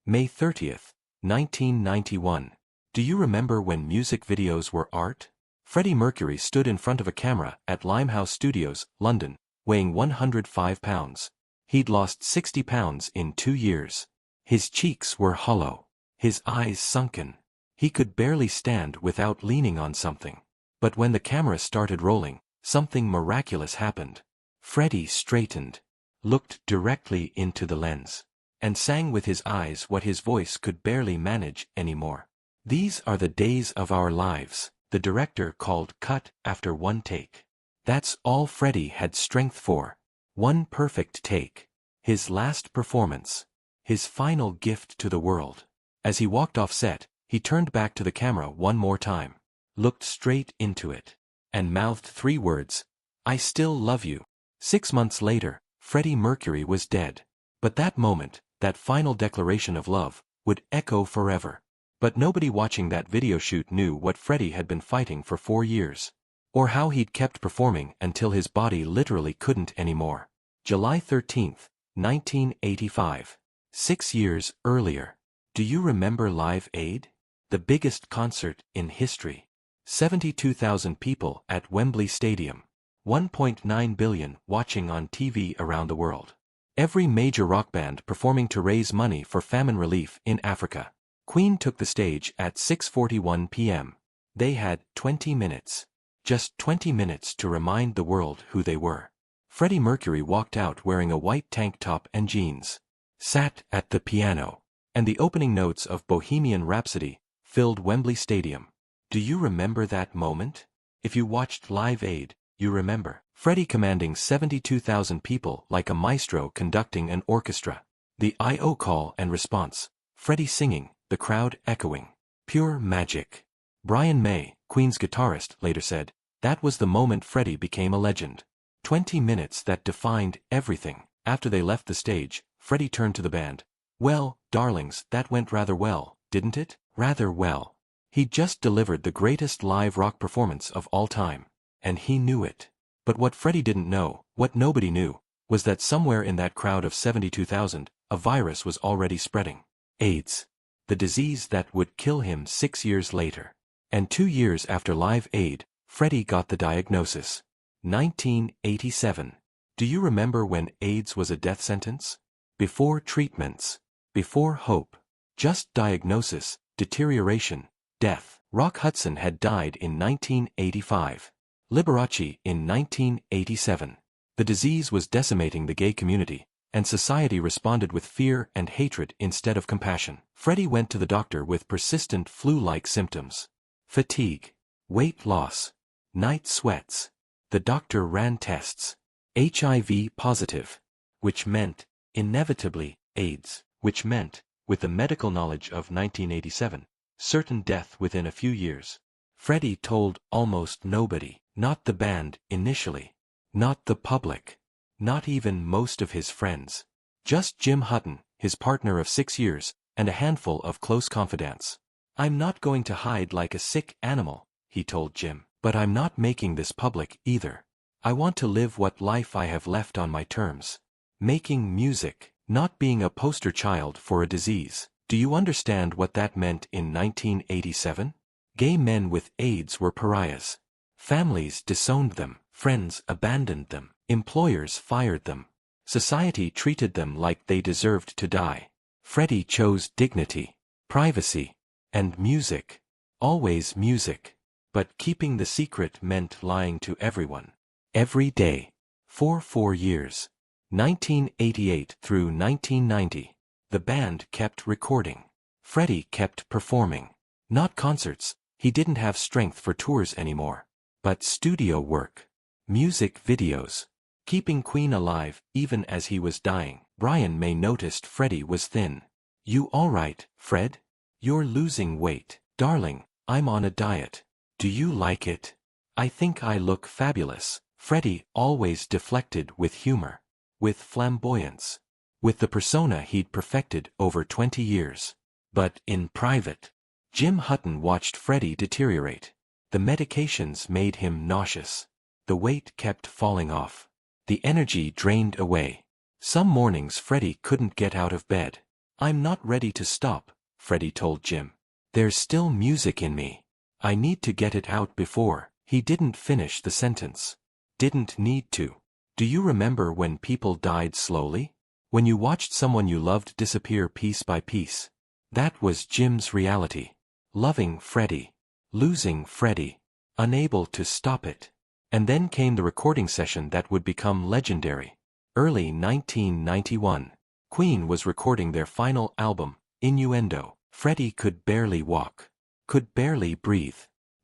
May 30th, 1991. Do you remember when music videos were art? Freddie Mercury stood in front of a camera at Limehouse Studios, London, weighing 105 pounds. He'd lost 60 pounds in 2 years. His cheeks were hollow, his eyes sunken. He could barely stand without leaning on something. But when the camera started rolling, something miraculous happened. Freddie straightened, looked directly into the lens, and sang with his eyes what his voice could barely manage anymore. "These are the days of our lives," the director called cut after one take. That's all Freddie had strength for. One perfect take. His last performance. His final gift to the world. As he walked off set, he turned back to the camera one more time, looked straight into it, and mouthed 3 words, "I still love you." 6 months later, Freddie Mercury was dead. But that moment, that final declaration of love, would echo forever. But nobody watching that video shoot knew what Freddie had been fighting for 4 years. Or how he'd kept performing until his body literally couldn't anymore. July 13th, 1985. 6 years earlier. Do you remember Live Aid? The biggest concert in history. 72,000 people at Wembley Stadium. 1.9 billion watching on TV around the world. Every major rock band performing to raise money for famine relief in Africa. Queen took the stage at 6:41 p.m. They had 20 minutes. Just 20 minutes to remind the world who they were. Freddie Mercury walked out wearing a white tank top and jeans. Sat at the piano. And the opening notes of Bohemian Rhapsody filled Wembley Stadium. Do you remember that moment? If you watched Live Aid, you remember. Freddie commanding 72,000 people like a maestro conducting an orchestra. The I.O. call and response. Freddie singing, the crowd echoing. Pure magic. Brian May, Queen's guitarist, later said, that was the moment Freddie became a legend. 20 minutes that defined everything. After they left the stage, Freddie turned to the band. "Well, darlings, that went rather well, didn't it?" Rather well. He'd just delivered the greatest live rock performance of all time. And he knew it. But what Freddie didn't know, what nobody knew, was that somewhere in that crowd of 72,000, a virus was already spreading. AIDS. The disease that would kill him 6 years later. And 2 years after Live Aid, Freddie got the diagnosis. 1987. Do you remember when AIDS was a death sentence? Before treatments. Before hope. Just diagnosis, deterioration, death. Rock Hudson had died in 1985. Liberace in 1987. The disease was decimating the gay community, and society responded with fear and hatred instead of compassion. Freddie went to the doctor with persistent flu-like symptoms. Fatigue. Weight loss. Night sweats. The doctor ran tests. HIV positive. Which meant, inevitably, AIDS. Which meant, with the medical knowledge of 1987, certain death within a few years. Freddie told almost nobody. Not the band, initially. Not the public. Not even most of his friends. Just Jim Hutton, his partner of 6 years, and a handful of close confidants. "I'm not going to hide like a sick animal," he told Jim. "But I'm not making this public either. I want to live what life I have left on my terms. Making music, not being a poster child for a disease." Do you understand what that meant in 1987? Gay men with AIDS were pariahs. Families disowned them, friends abandoned them, employers fired them. Society treated them like they deserved to die. Freddie chose dignity, privacy, and music. Always music. But keeping the secret meant lying to everyone. Every day. For 4 years. 1988 through 1990. The band kept recording. Freddie kept performing. Not concerts, he didn't have strength for tours anymore. But studio work. Music videos. Keeping Queen alive, even as he was dying. Brian May noticed Freddie was thin. "You alright, Fred? You're losing weight." "Darling, I'm on a diet. Do you like it?" "I think I look fabulous." Freddie always deflected with humor. With flamboyance. With the persona he'd perfected over 20 years. But in private, Jim Hutton watched Freddie deteriorate. The medications made him nauseous. The weight kept falling off. The energy drained away. Some mornings Freddie couldn't get out of bed. I'm not ready to stop, Freddie told Jim. There's still music in me. I need to get it out before. He didn't finish the sentence. Didn't need to. Do you remember when people died slowly? When you watched someone you loved disappear piece by piece? That was Jim's reality. Loving Freddie. Losing Freddie. Unable to stop it. And then came the recording session that would become legendary. Early 1991. Queen was recording their final album, Innuendo. Freddie could barely walk. Could barely breathe.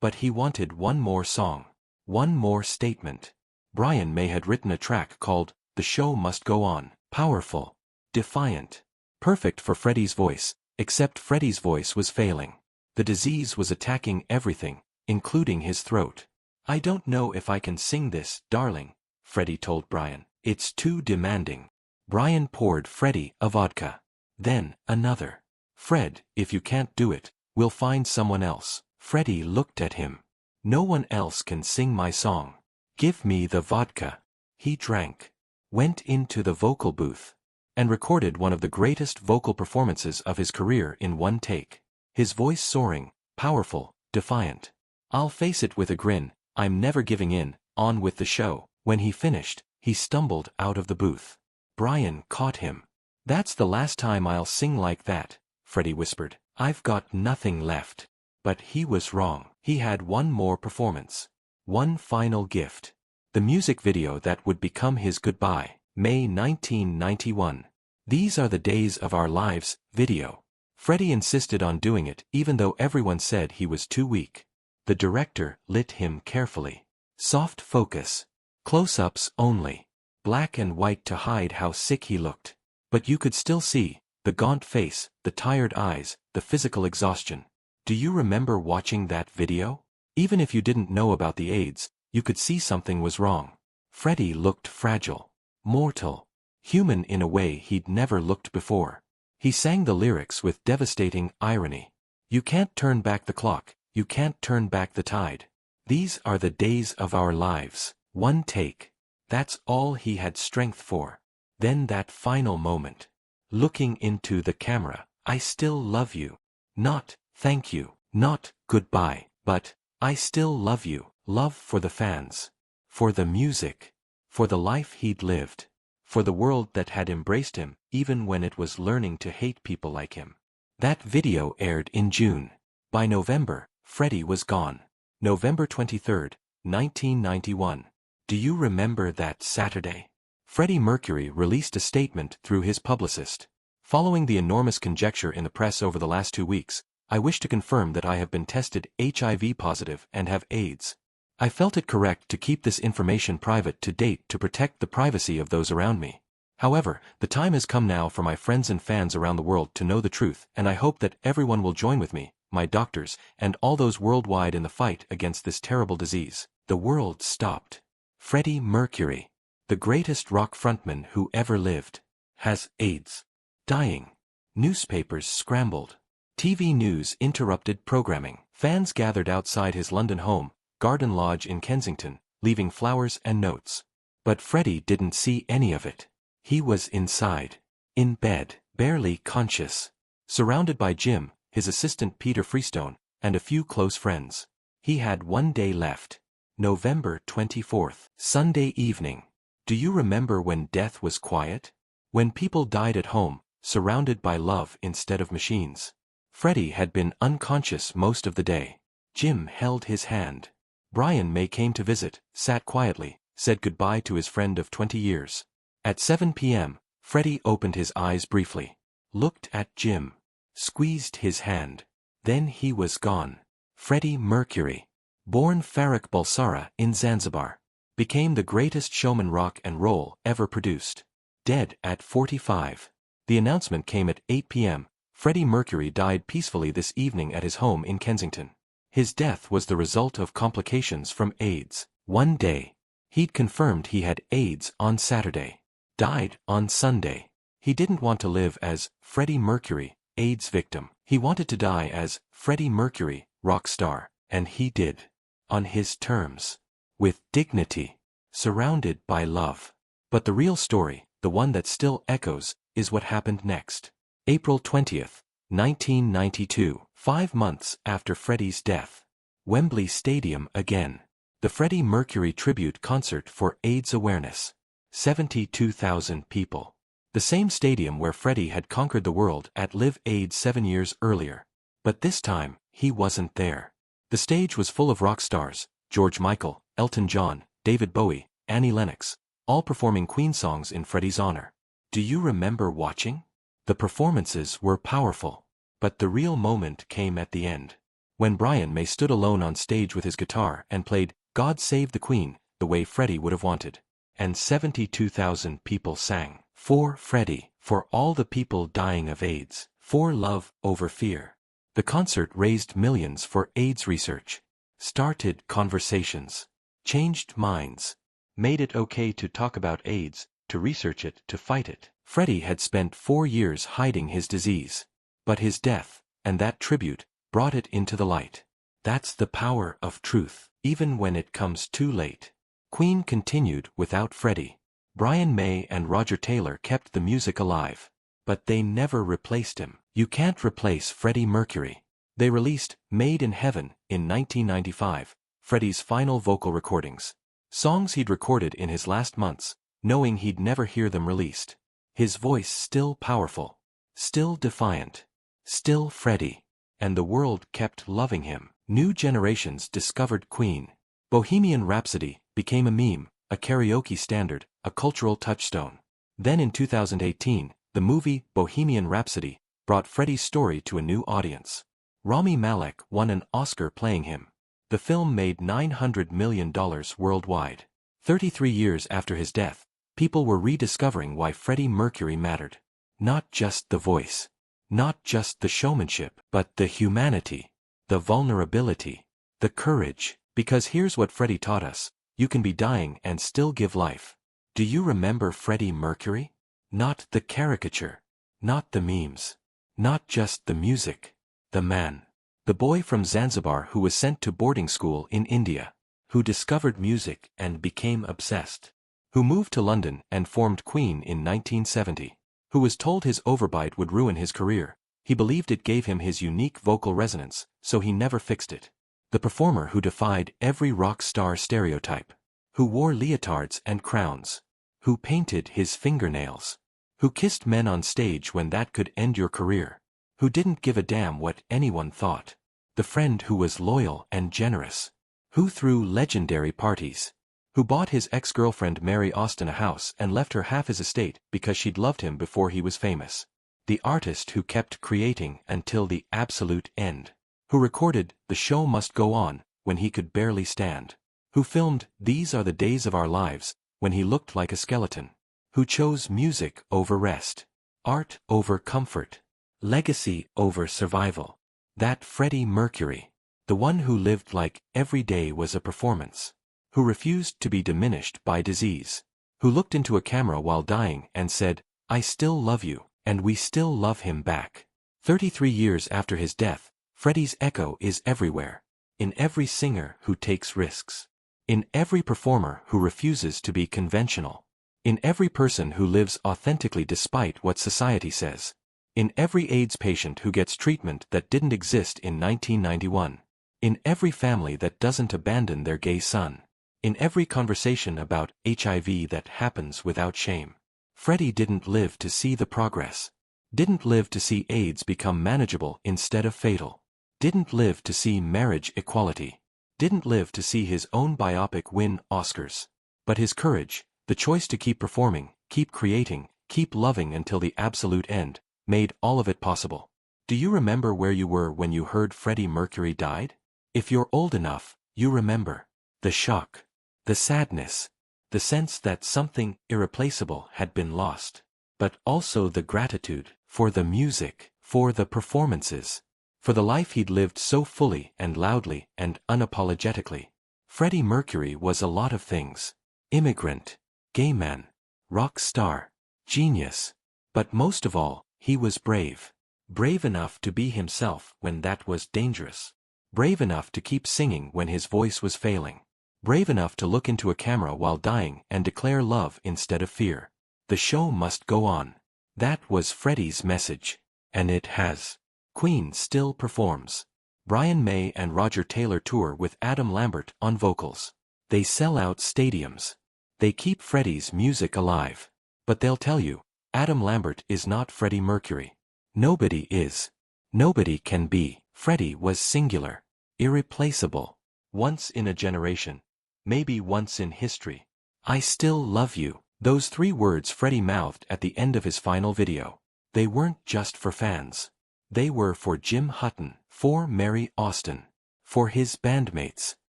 But he wanted one more song. One more statement. Brian May had written a track called The Show Must Go On. Powerful. Defiant. Perfect for Freddie's voice, except Freddie's voice was failing. The disease was attacking everything, including his throat. I don't know if I can sing this, darling, Freddie told Brian. It's too demanding. Brian poured Freddie a vodka. Then, another. Fred, if you can't do it, we'll find someone else. Freddie looked at him. No one else can sing my song. Give me the vodka. He drank. Went into the vocal booth. And recorded one of the greatest vocal performances of his career in one take. His voice soaring, powerful, defiant. I'll face it with a grin, I'm never giving in, on with the show. When he finished, he stumbled out of the booth. Brian caught him. That's the last time I'll sing like that, Freddie whispered. I've got nothing left. But he was wrong. He had one more performance. One final gift. The music video that would become his goodbye. May 1991. These Are the Days of Our Lives video. Freddie insisted on doing it even though everyone said he was too weak. The director lit him carefully. Soft focus. Close-ups only. Black and white to hide how sick he looked. But you could still see the gaunt face, the tired eyes, the physical exhaustion. Do you remember watching that video? Even if you didn't know about the AIDS, you could see something was wrong. Freddie looked fragile. Mortal. Human in a way he'd never looked before. He sang the lyrics with devastating irony. You can't turn back the clock, you can't turn back the tide. These are the days of our lives. One take. That's all he had strength for. Then that final moment. Looking into the camera. I still love you. Not, thank you. Not, goodbye. But, I still love you. Love for the fans. For the music. For the life he'd lived. For the world that had embraced him, even when it was learning to hate people like him. That video aired in June. By November, Freddie was gone. November 23, 1991. Do you remember that Saturday? Freddie Mercury released a statement through his publicist. Following the enormous conjecture in the press over the last 2 weeks, I wish to confirm that I have been tested HIV positive and have AIDS. I felt it correct to keep this information private to date to protect the privacy of those around me. However, the time has come now for my friends and fans around the world to know the truth, and I hope that everyone will join with me, my doctors, and all those worldwide in the fight against this terrible disease. The world stopped. Freddie Mercury, the greatest rock frontman who ever lived, has AIDS. Dying. Newspapers scrambled. TV news interrupted programming. Fans gathered outside his London home, Garden Lodge in Kensington, leaving flowers and notes. But Freddie didn't see any of it. He was inside. In bed, barely conscious. Surrounded by Jim, his assistant Peter Freestone, and a few close friends. He had one day left. November 24th, Sunday evening. Do you remember when death was quiet? When people died at home, surrounded by love instead of machines. Freddie had been unconscious most of the day. Jim held his hand. Brian May came to visit, sat quietly, said goodbye to his friend of 20 years. At 7 p.m., Freddie opened his eyes briefly. Looked at Jim. Squeezed his hand. Then he was gone. Freddie Mercury. Born Farrokh Bulsara in Zanzibar. Became the greatest showman rock and roll ever produced. Dead at 45. The announcement came at 8 p.m. Freddie Mercury died peacefully this evening at his home in Kensington. His death was the result of complications from AIDS. One day. He'd confirmed he had AIDS on Saturday. Died on Sunday. He didn't want to live as Freddie Mercury, AIDS victim. He wanted to die as Freddie Mercury, rock star. And he did. On his terms. With dignity. Surrounded by love. But the real story, the one that still echoes, is what happened next. April 20th, 1992, 5 months after Freddie's death. Wembley Stadium again. The Freddie Mercury tribute concert for AIDS awareness. 72,000 people. The same stadium where Freddie had conquered the world at Live AIDS 7 years earlier. But this time, he wasn't there. The stage was full of rock stars, George Michael, Elton John, David Bowie, Annie Lennox, all performing Queen songs in Freddie's honor. Do you remember watching? The performances were powerful. But the real moment came at the end. When Brian May stood alone on stage with his guitar and played God Save the Queen, the way Freddie would have wanted. And 72,000 people sang, "For Freddie, for all the people dying of AIDS, for love over fear." The concert raised millions for AIDS research, started conversations, changed minds, made it okay to talk about AIDS, to research it, to fight it. Freddie had spent 4 years hiding his disease. But his death, and that tribute, brought it into the light. That's the power of truth, even when it comes too late. Queen continued without Freddie. Brian May and Roger Taylor kept the music alive. But they never replaced him. You can't replace Freddie Mercury. They released Made in Heaven in 1995, Freddie's final vocal recordings. Songs he'd recorded in his last months, knowing he'd never hear them released. His voice still powerful, still defiant, still Freddie. And the world kept loving him. New generations discovered Queen. Bohemian Rhapsody became a meme, a karaoke standard, a cultural touchstone. Then in 2018, the movie Bohemian Rhapsody brought Freddie's story to a new audience. Rami Malek won an Oscar playing him. The film made $900 million worldwide. 33 years after his death, people were rediscovering why Freddie Mercury mattered. Not just the voice. Not just the showmanship, but the humanity, the vulnerability, the courage. Because here's what Freddie taught us: you can be dying and still give life. Do you remember Freddie Mercury? Not the caricature, not the memes, not just the music. The man. The boy from Zanzibar who was sent to boarding school in India. Who discovered music and became obsessed. Who moved to London and formed Queen in 1970. Who was told his overbite would ruin his career. He believed it gave him his unique vocal resonance, so he never fixed it. The performer who defied every rock star stereotype. Who wore leotards and crowns. Who painted his fingernails. Who kissed men on stage when that could end your career. Who didn't give a damn what anyone thought. The friend who was loyal and generous. Who threw legendary parties. Who bought his ex-girlfriend Mary Austin a house and left her half his estate because she'd loved him before he was famous. The artist who kept creating until the absolute end. Who recorded The Show Must Go On when he could barely stand. Who filmed These Are the Days of Our Lives when he looked like a skeleton. Who chose music over rest. Art over comfort. Legacy over survival. That Freddie Mercury. The one who lived like every day was a performance. Who refused to be diminished by disease. Who looked into a camera while dying and said, "I still love you," and we still love him back. 33 years after his death, Freddie's echo is everywhere. In every singer who takes risks. In every performer who refuses to be conventional. In every person who lives authentically despite what society says. In every AIDS patient who gets treatment that didn't exist in 1991. In every family that doesn't abandon their gay son. In every conversation about HIV that happens without shame. Freddie didn't live to see the progress. Didn't live to see AIDS become manageable instead of fatal. Didn't live to see marriage equality. Didn't live to see his own biopic win Oscars. But his courage, the choice to keep performing, keep creating, keep loving until the absolute end, made all of it possible. Do you remember where you were when you heard Freddie Mercury died? If you're old enough, you remember. The shock. The sadness. The sense that something irreplaceable had been lost. But also the gratitude for the music, for the performances, for the life he'd lived so fully and loudly and unapologetically. Freddie Mercury was a lot of things. Immigrant, gay man, rock star, genius. But most of all, he was brave. Brave enough to be himself when that was dangerous. Brave enough to keep singing when his voice was failing. Brave enough to look into a camera while dying and declare love instead of fear. The show must go on. That was Freddie's message. and it has. Queen still performs. Brian May and Roger Taylor tour with Adam Lambert on vocals. They sell out stadiums. They keep Freddie's music alive. But they'll tell you, Adam Lambert is not Freddie Mercury. Nobody is. Nobody can be. Freddie was singular. Irreplaceable. Once in a generation. Maybe once in history. I still love you. Those 3 words Freddie mouthed at the end of his final video. They weren't just for fans. They were for Jim Hutton, for Mary Austin, for his bandmates,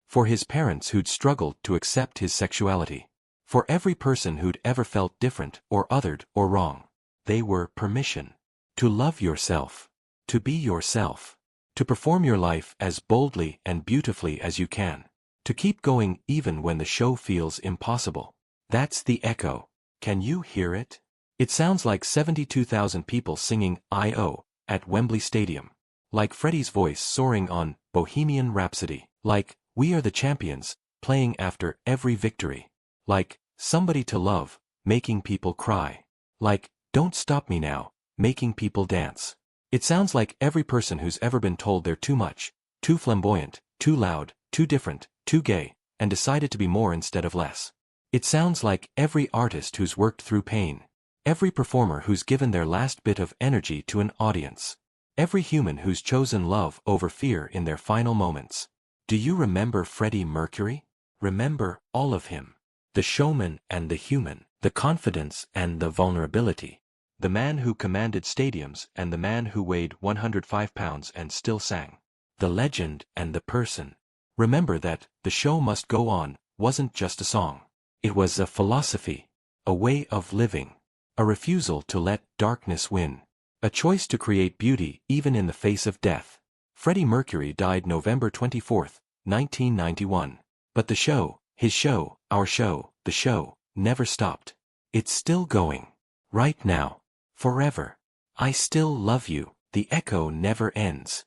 for his parents who'd struggled to accept his sexuality, for every person who'd ever felt different or othered or wrong. They were permission to love yourself, to be yourself, to perform your life as boldly and beautifully as you can, to keep going even when the show feels impossible. That's the echo. Can you hear it? It sounds like 72,000 people singing I.O. at Wembley Stadium. Like Freddie's voice soaring on Bohemian Rhapsody. Like We Are the Champions, playing after every victory. Like Somebody to Love, making people cry. Like Don't Stop Me Now, making people dance. It sounds like every person who's ever been told they're too much, too flamboyant, too loud, too different, too gay, and decided to be more instead of less. It sounds like every artist who's worked through pain. Every performer who's given their last bit of energy to an audience. Every human who's chosen love over fear in their final moments. Do you remember Freddie Mercury? Remember all of him. The showman and the human. The confidence and the vulnerability. The man who commanded stadiums and the man who weighed 105 pounds and still sang. The legend and the person. Remember that The Show Must Go On wasn't just a song. It was a philosophy. A way of living. A refusal to let darkness win. A choice to create beauty even in the face of death. Freddie Mercury died November 24, 1991. But the show, his show, our show, the show, never stopped. It's still going. Right now. Forever. I still love you. The echo never ends.